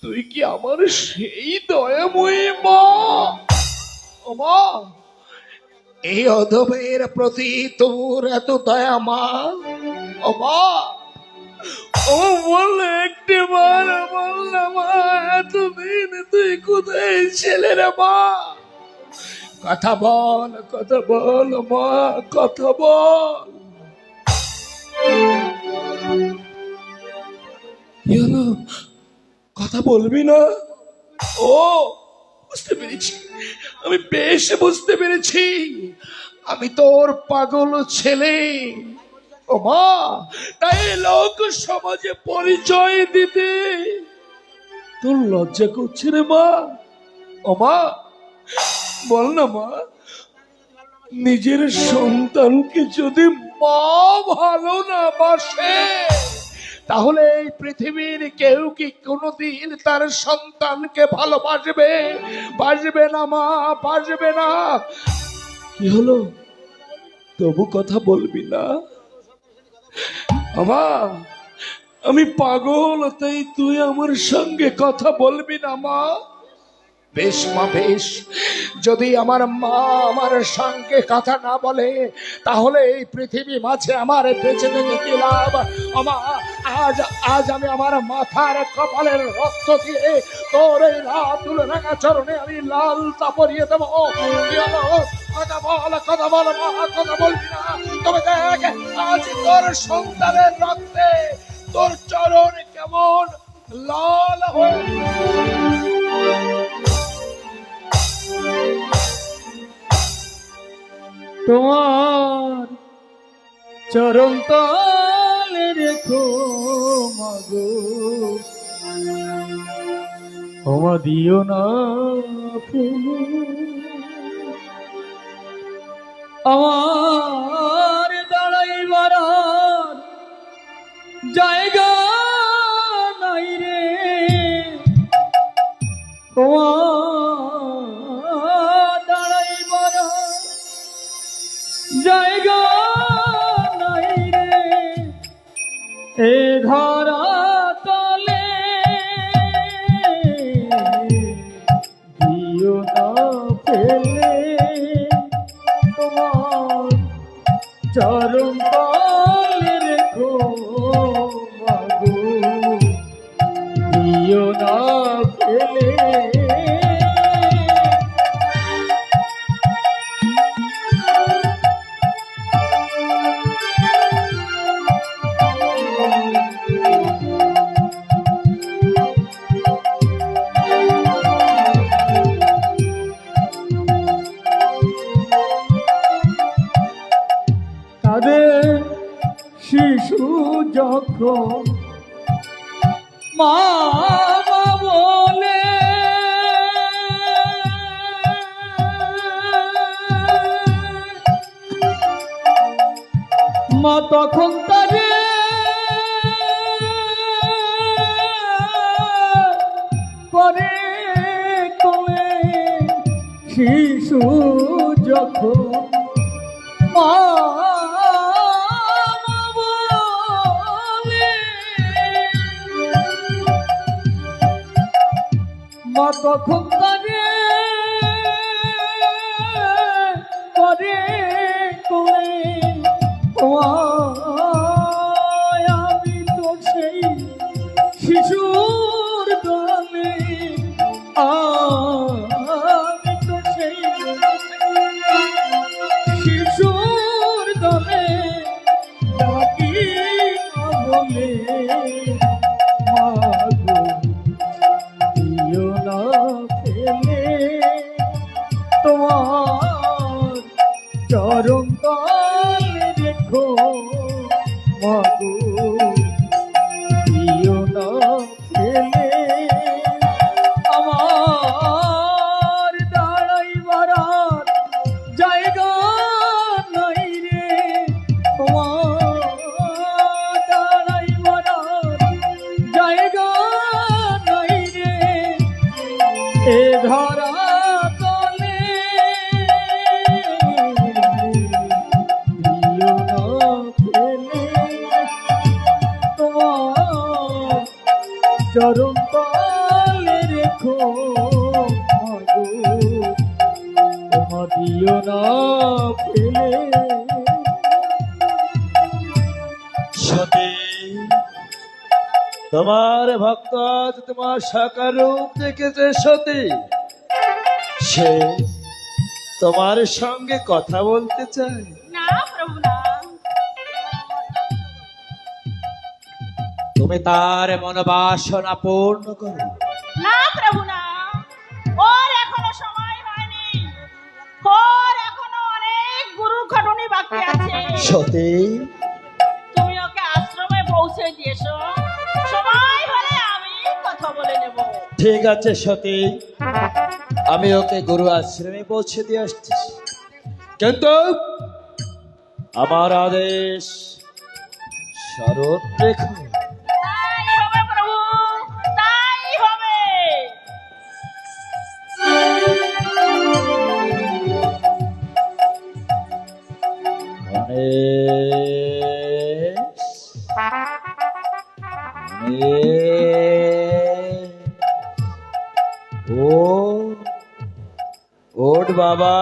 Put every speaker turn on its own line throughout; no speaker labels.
তুই কি আমার সেই দয়াময়ী মা? ও মা, এই অধমের প্রতি তোর এত দয়া মা? ও মা, ও বললে একটি বার বললে মা, এতদিন তুই কোথায় ছেলে রে মা? কথা বল, কথা বল মা, কথা বল। কি হলো, কথা বলবি না? ও, বুঝতে পেরেছি, আমি বেশ বুঝতে পেরেছি, আমি তোর পাগল ছেলে। ও মা, তাই লোক সমাজে পরিচয় দিতে তোর লজ্জা করছে রে মা? ও মা, বল না মা, নিজের সন্তানকে যদি মা ভালো না বাসে, তাহলে এই পৃথিবীর কেউ কি কোনোদিন তার সন্তানকে ভালোবাসবে? বাসবে না মা, বাসবে না। কি হলো, তবু কথা বলবি না? আমা, আমি পাগল, তাই তুই আমার সঙ্গে কথা বলবি না মা? বেশ মা, বেশ, যদি আমার মা আমার সঙ্গে কথা না বলে, তাহলে এই পৃথিবী মাঝে আমার বেঁচে থেকে কি লাভ? আমা, আজ আজ আমি আমার মাথার কপালের রক্ত দিয়ে তোর এই রাতুল রাঙা চরণে আমি লাল চাপড়িয়ে দেবো। কি হলো, কথা বল, কথা বল মা, কথা বলবি না? তবে দেখ, আজ তোর সন্তানের রক্তে তোর চরণ কেমন লাল হয়ে।
তোমার চরণ তলে রেখো মাগো, ক্ষমা দিও না প্রভু। আমার দাঁড়াইবার আর জায়গা নাই রে, তোমার দাঁড়াইবার জায়গা নাই রে, এ ধরা তলে দিও না ফেলে, তোমার চরণ তলে রেখো মাগো, দিও না ফেলে। তাদের শিশু যখন মা মা বলে, মা তখন তাদের পরে কোলে, শিশু যখন মা মা তখন তারে করে কোলে, আমি তো সেই শিশুর দলে, আমি তো সেই শিশুর দলে ডাকি না বলে, মাগো দিও না ফেলে, তোমার চরণ তলে রেখো মাগো, দিও না ফেলে। আমার দাঁড়াইবার আর জায়গা নাই রে, তোমার দাঁড়াইবার আর জায়গা নাই রে, এ ধরা তলে দিও না ফেলে, তোমার চরণ তলে রেখো মাগো, ওমা দিও না ফেলে।
সতী, তোমার ভক্ত আজ তোমার সাকার রূপ দেখেছে সতী, সে তোমার সঙ্গে কথা বলতে চায়।
না প্রভু না,
তুমি তার মনোবাসনা পূর্ণ করো।
না প্রভু না, ওর এখনো সময় হয়নি, ওর এখনো অনেক গুরু খাটুনি বাকি আছে।
সতী,
তুমি ওকে আশ্রমে পৌঁছে দিয়েছো, সময় হলে আমি কথা বলে নেব।
ঠিক আছে সতী, আমি ওকে গুরু আশ্রমে পৌঁছে দিয়ে আসছি, কিন্তু আমার আদেশ স্মরণ রেখো।
তাই হবে প্রভু, তাই হবে।
গণেশ, গণেশ, ওঠ বাবা,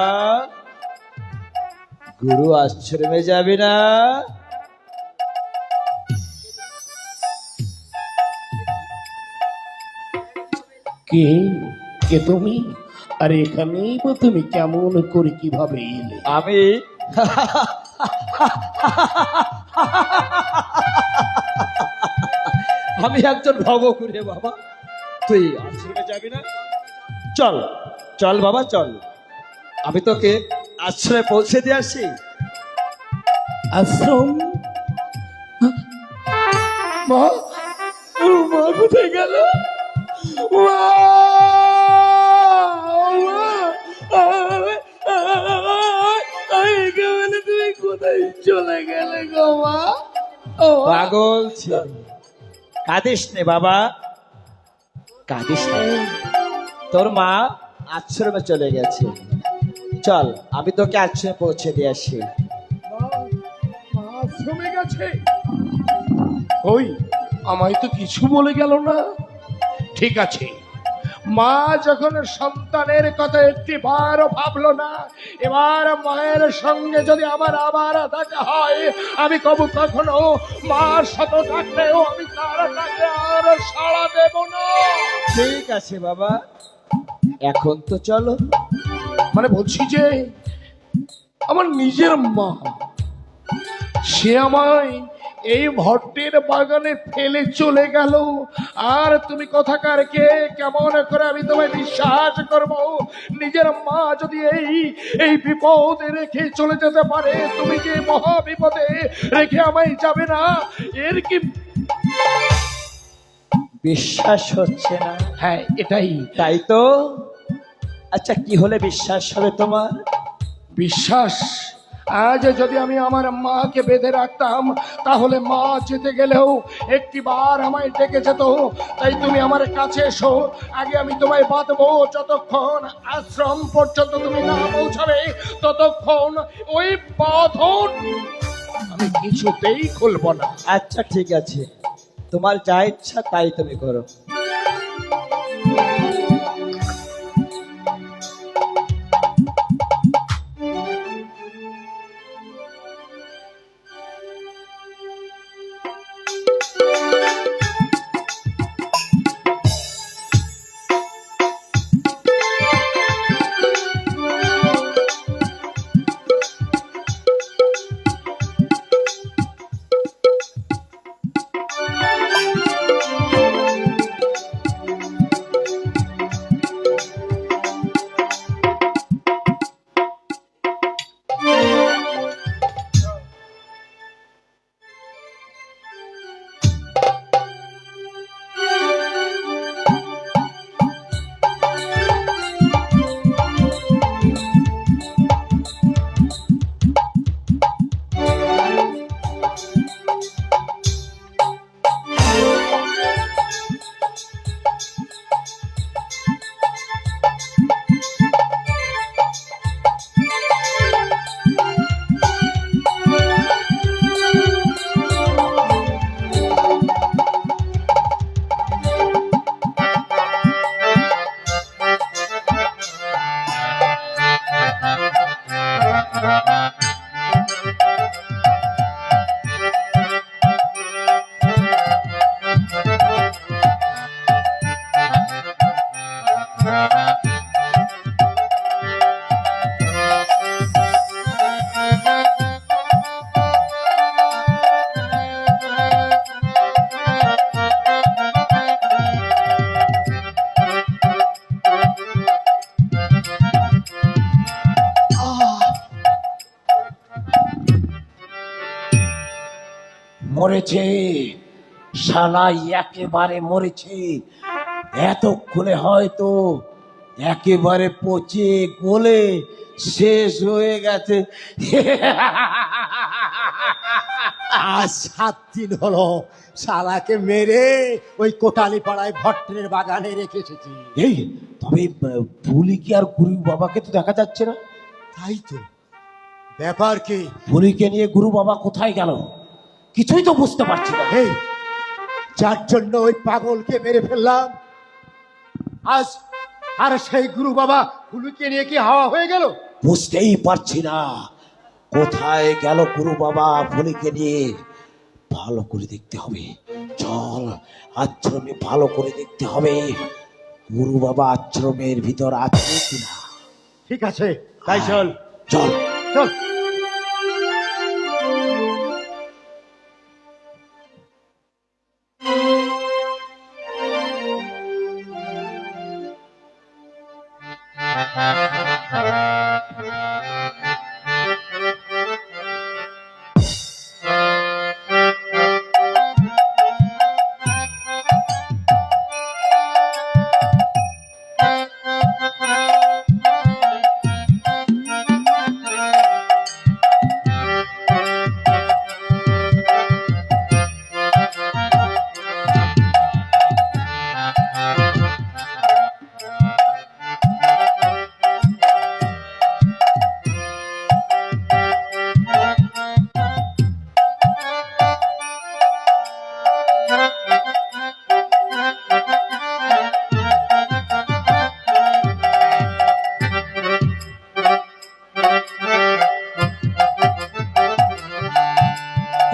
গুরু আশ্রমে যাবি না?
কে কে তুমি? আর এখানেই বা তুমি কেমন করে কিভাবে এলে?
আমি আমি একজন ভবঘুরে বাবা, তুই আশ্রমে যাবি না? চল চল বাবা চল, আমি তোকে আশ্রমে পৌঁছে দিয়ে আসি।
আশ্রম? মা, ও মা কোথায় গেল? মা! মা! একেবারে তুমি কোথায় চলে গেলে গো মা? ও মা!
পাগল ছিল, কাঁদিস নে বাবা, কাঁদিস নে, তোর মা আশ্রমে চলে গেছে। চল আমি তোকে আশ্রমে পৌঁছে দিয়ে আসি।
মা আশ্রমে গেছে? ওই আমায় তো কিছু বলে গেল না। ঠিক আছে, মা যখন সন্তানের কথা একটি বারও ভাবলো না, এবার মায়ের সঙ্গে যদি আমার আবার দেখা হয়, আমি কবু কখনো মার সাথে থাকলেও আমি তার ডাকে আর সাড়া দেব না।
ঠিক আছে বাবা, এখন তো চলো।
মানে বলছি যে আমার নিজের মা, সে আমায় এই ভট্টের বাগানে ফেলে চলে গেল, আর তুমি কথাকার কে? কেমন করে আমি তোমায় বিশ্বাস করব? নিজের মা যদি এই বিপদে রেখে চলে যেতে পারে, তুমি যে মহা বিপদে রেখে আমায় যাবে না, এর কি?
বিশ্বাস হচ্ছে না?
হ্যাঁ, এটাই।
তাই তো। আচ্ছা, কি হলে বিশ্বাস হবে তোমার?
বিশ্বাস? আজ যদি আমি আমার মাকে বেঁধে রাখতাম, তাহলে মা যেতে গেলেও একটি বার আমায় ডেকে যেত। তাই তুমি আমার কাছে এসো, আগে আমি তোমায় বাঁধবো। যতক্ষণ আশ্রম পর্যন্ত তুমি না পৌঁছাবে, ততক্ষণ ওই বাঁধন আমি কিছুতেই খুলব না।
আচ্ছা ঠিক আছে, তোমার যা ইচ্ছা তাই তুমি করো।
মরেছে, শালাই একেবারে মরেছে। এতক্ষণে হয়তো একেবারে পচে গলে শেষ হয়ে গেছে।
আজ 7 দিন হলো শালাকে মেরে ওই কোটালি পাড়ায় ভট্টের বাগানে রেখে এসেছি।
এই তবে পুলিকে আর গুরু বাবাকে তো দেখা যাচ্ছে না।
তাই তো, ব্যাপার কি?
পুলিকে নিয়ে গুরু বাবা কোথায় গেল কিছুই তো বুঝতে পারছি না।
এই যার জন্য ওই পাগলকে মেরে ফেললাম, আজ আর সেই গুরু বাবা হুলুকে নিয়ে কি হাওয়া হয়ে গেল?
বুঝতেই পারছি না কোথায় গেল গুরু বাবা পুলিকে নিয়ে। ভালো করে দেখতে হবে, চল আশ্রমে ভালো করে দেখতে হবে গুরু বাবা আশ্রমের ভিতর আছে কিনা।
ঠিক আছে, তাই চল
চল।
চল।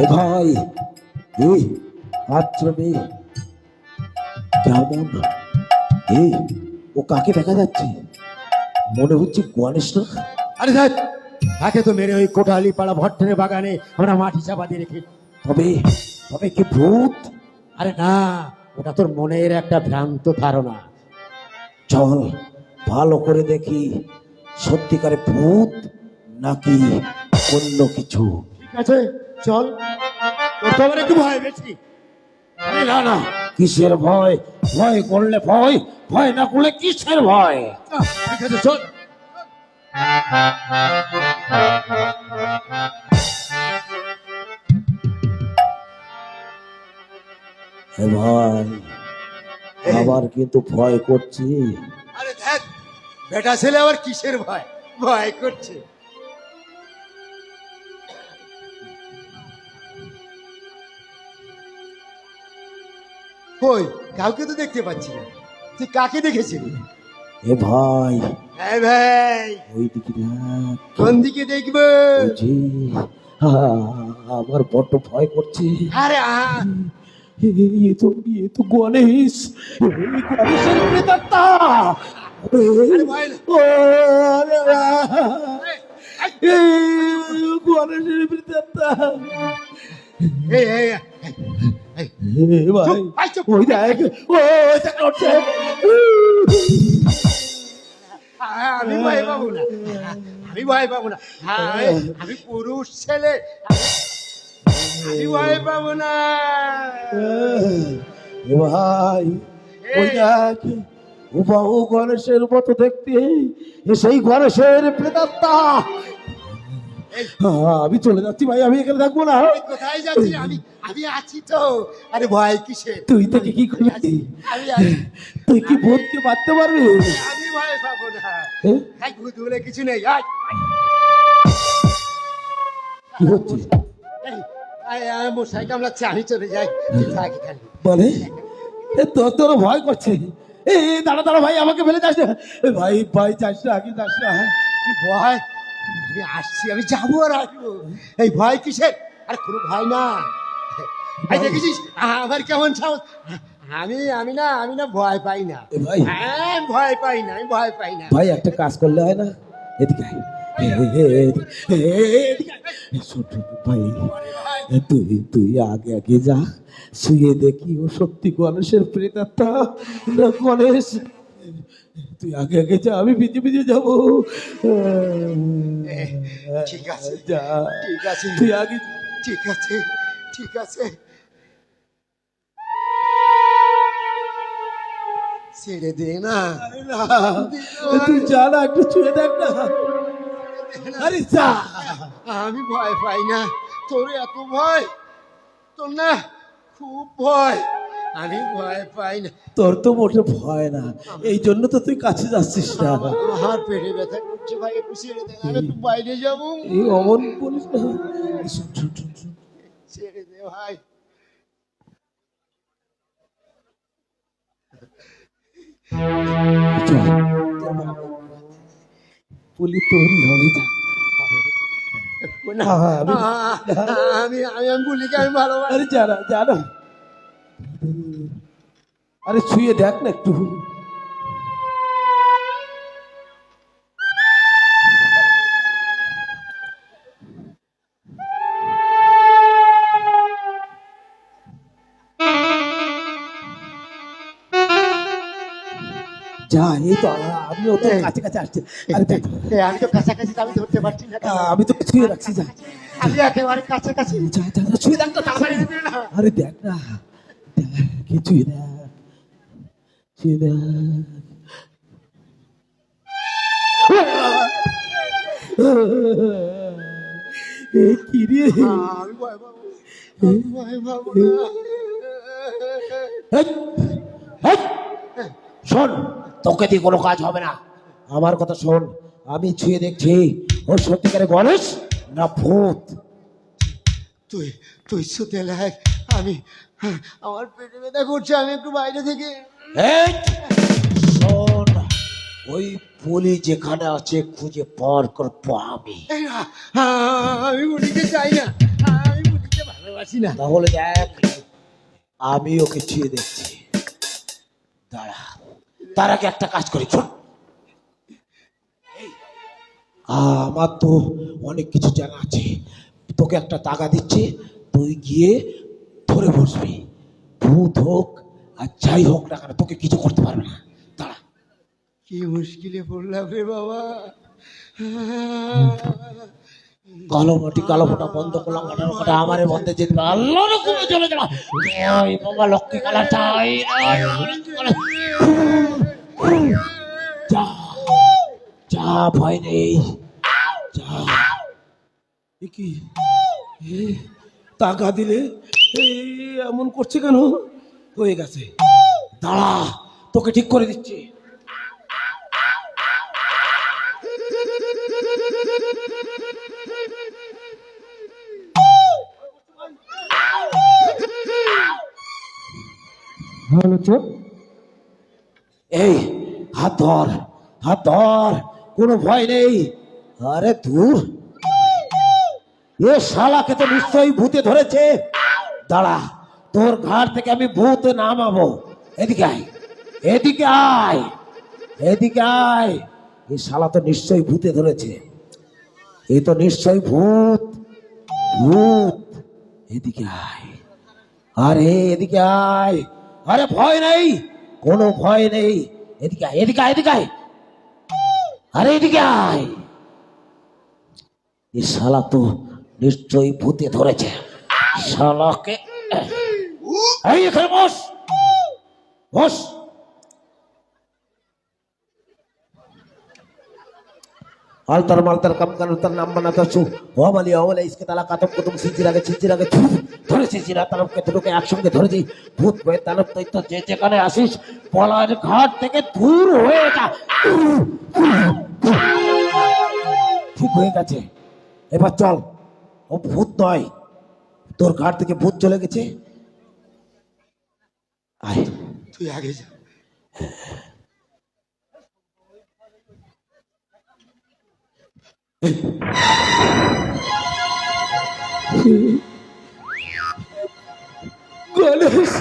এ ভাই, এই আশ্রমে কেমন? এই ও কাকে দেখা যাচ্ছে? মনে হচ্ছে গণেশ না?
আরে দেখ, তাকে তো মেরে ওই কোটালি পাড়া ভট্টের বাগানে আমরা মাটি চাপা দিয়ে রেখে।
তবে তবে কি ভূত?
আরে না, ওটা তোর মনের একটা ভ্রান্ত ধারণা।
চল ভালো করে দেখি সত্যিকারে ভূত নাকি অন্য কিছু।
ঠিক আছে, চল। তোর তো আবার একটু ভয় বেশি।
আরে না না, কিসের ভয়? ভয় করলে ভয়, ভয় না করলে কিসের ভয়?
ঠিক আছে, চল।
এ ভাই, আবার কিন্তু ভয় করছি।
আরে দেখ, বেটা ছেলে আবার কিসের ভয়? ভয় করছে। কই, কাউকে তো দেখতে পাচ্ছি না। তুই কাকে দেখেছিলি?
এ ভাই,
হ্যাঁ ভাই,
ওই দিকে দেখ।
কোন দিকে দেখবো?
ওই যে, আমার বড্ড ভয় করছে।
আরে
এ তো গণেশ, এই গণেশের প্রেতাত্মা।
আরে ভয় না।
ও, আরে, এই গণেশের প্রেতাত্মা।
এই এই এই,
এ ভাই,
চুপ, ভাই, চুপ।
ওই দেখ, ও এটা করছে।
আমি ভয় পাবো না, আমি ভয় পাবো না। আমি পুরুষ ছেলে, আমি ভয় পাবো না।
এ ভাই, ওই দেখ, হুবাহু গণেশের মতো দেখতে, এ সেই গণেশের প্রেতাত্মা। আমি চলে যাচ্ছি ভাই, আমি এখানে থাকবো না।
তুই কোথায় যাচ্ছিস? আমি আছি তো। আরে ভয় কিসের?
তুই থেকে কি করবি?
আমি আছি।
তুই কি ভূতকে মারতে পারবি?
আমি ভয় পাবো না।
হ্যাঁ?
এই ভূত বলে কিছু নেই। আয়,
কি হচ্ছে?
আয়, মশাই কামড়াচ্ছে, আমি চলে যাই। তুই থাক এখানে।
বলে তোর ভয় করছে। এই দাঁড়া দাঁড়া ভাই, আমাকে ফেলে যাস না। এ ভাই ভাই, যাস না, আগে যাস না।
তুই ভয়? আমি আসছি, আমি যাবো আর আসবো। এই ভয় কিসের? আরে কোনো ভয় না। এই দেখেছিস আমার কেমন সাহস? আমি না ভয় পাই না।
এ ভাই,
হ্যাঁ, ভয় পাই না, আমি ভয় পাই না।
ভাই একটা কাজ করলে হয় না? এদিকে আয়। এদিকে আয়। শোন, শোন, ভাই, তুই আগে আগে যা, শুয়ে দেখি ও সত্যি গণেশের প্রেতাত্মা না গণেশ। তুই আগে আগে যা, আমি ভিজে ভিজে যাবো।
ঠিক আছে,
যা,
ঠিক আছে,
তুই আগে।
ঠিক আছে, ঠিক আছে, ছেড়ে দে না।
তুই যা না, একটু ছুঁয়ে দেখ না। আরে যা।
আমি ভয় পাই না, তোর এত ভয়? তোর না খুব ভয়, আমি ভয় পাই না।
তোর তো মোটে ভয় না, এই জন্য তো তুই কাছে যাচ্ছিস না।
আমার পেটে ব্যথা করছে ভাই, একটু ছেড়ে দে, আমি একটু বাইরে যাবো।
এই অমন বলিস না। শোন, শোন, শোন, শোন।
ছেড়ে দে ভাই।
চল, বলি তোরই হবে, যা।
না,
আমি-
আমি আমি আমি বলিকে আমি ভালোবাসি।
আরে যা না, যা না। আরে ছুঁয়ে দেখ না একটু। যা, এই তো আমিও তো কাছে কাছে আসছি। আরে দেখ,
আমি তো কাছাকাছি, আমি ধরতে পারছি না।
আমি তো ছুঁয়ে রাখছি, যা।
আমি একেবারে কাছাকাছি।
যা, যা, যা, ছুঁয়ে দেখ না তাড়াতাড়ি। আরে দেখ না, দেখ, কি ছুঁয়ে দেখ, ছুঁয়ে দেখ। এ কি রে?
আমি ভয় পাবো, আমি ভয় পাবো না।
এই, এই, শোন, তোকে দিয়ে কোনো কাজ হবে না। আমার কথা শোন, আমি ছুঁয়ে দেখছি ওর সত্যিকারে গণেশ না ভূত।
তুই তুই শুতে লাগ, আমি, আমার পেটে ব্যথা করছে, আমি একটু বাইরে থেকে।
এই, শোন, ওই পুলি যেখানে আছে খুঁজে পার করবো আমি।
এই না, আমি বুড়িকে চাই না, আমি বুড়িকে ভালোবাসি না।
তাহলে দেখ, আমি ওকে ছুঁয়ে দেখছি। দাঁড়া, তার আগে একটা কাজ করি, শোন। আমার তো অনেক কিছু জানা আছে, তোকে একটা টাকা দিচ্ছি, তুই গিয়ে ধরে বসবি। ভূত হোক আর যাই হোক না কেন, তোকে কিছু করতে পারবে না। দাঁড়া।
কি মুশকিলে পড়লাম রে বাবা।
কালো মাটি কালো ফোটা বন্ধ করলাম, কাটার ফোটা আমারে বন্ধে যেতে পারে। আল্লাহ রকমে চলে যাবা। ওই বাবা লক্ষ্মী কালার চাই যা, যা, ভয় নেই, যা।
এ কি? এ, টাকা দিলে এই এমন করছে কেন? হয়ে গেছে,
দাঁড়া, তোকে ঠিক করে দিচ্ছি। এই, হাত ধর, হাত ধর, কোনো ভয় নেই। আরে দূর, এ শালাকে তো নিশ্চয়ই ভূতে ধরেছে। দাঁড়া, তোর ঘাট থেকে আমি ভূত নামাবো। এদিকে আয়, এদিকে আয়, এদিকে আয়। এ শালা তো নিশ্চয়ই ভূতে ধরেছে, এ তো নিশ্চয়ই ভূত, ভূত। এদিকে আয়, আরে এদিকে আয়। আরে ভয় নেই, কোনো ভয় নেই। এদিকে আয়, এদিকে আয়, এদিকে আয়। আরে এদিকে আয়। এ শালা তো নিশ্চয়ই ভূতে ধরেছে। শালাকে এই এখানে বস, বস। আলতার মালতার কাম কানুতার নাম বানাতে ছু ওমালি ওমালি ইসকে তালা কাতম কুতুম সিজির আগে ধরেছি জিরা তালবকে দুটোকে একসঙ্গে ধরেছি। ভূত ভয়ে তালব দৈত্য যে যেখানে আসিস পলার ঘাট থেকে দূর হয়ে যা। ঠিক হয়ে গেছে, এবার চল। ও ভূত নয়, তোর ঘাট থেকে ভূত চলে গেছে। আয়,
তুই আগে যা।
গণেশ,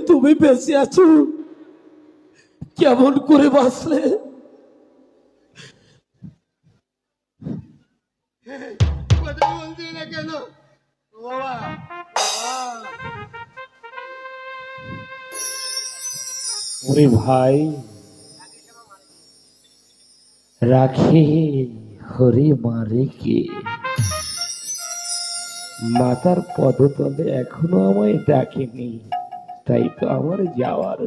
তুমি বেঁচে আছো? কেমন করে বাঁচলে?
কথা বলছি না কেন বাবা?
ওরে ভাই, রাখি ঘরে মারে কে? মাতার পদতলে এখনো আমায় ডাকেনি, তাই তো আমার যাওয়ার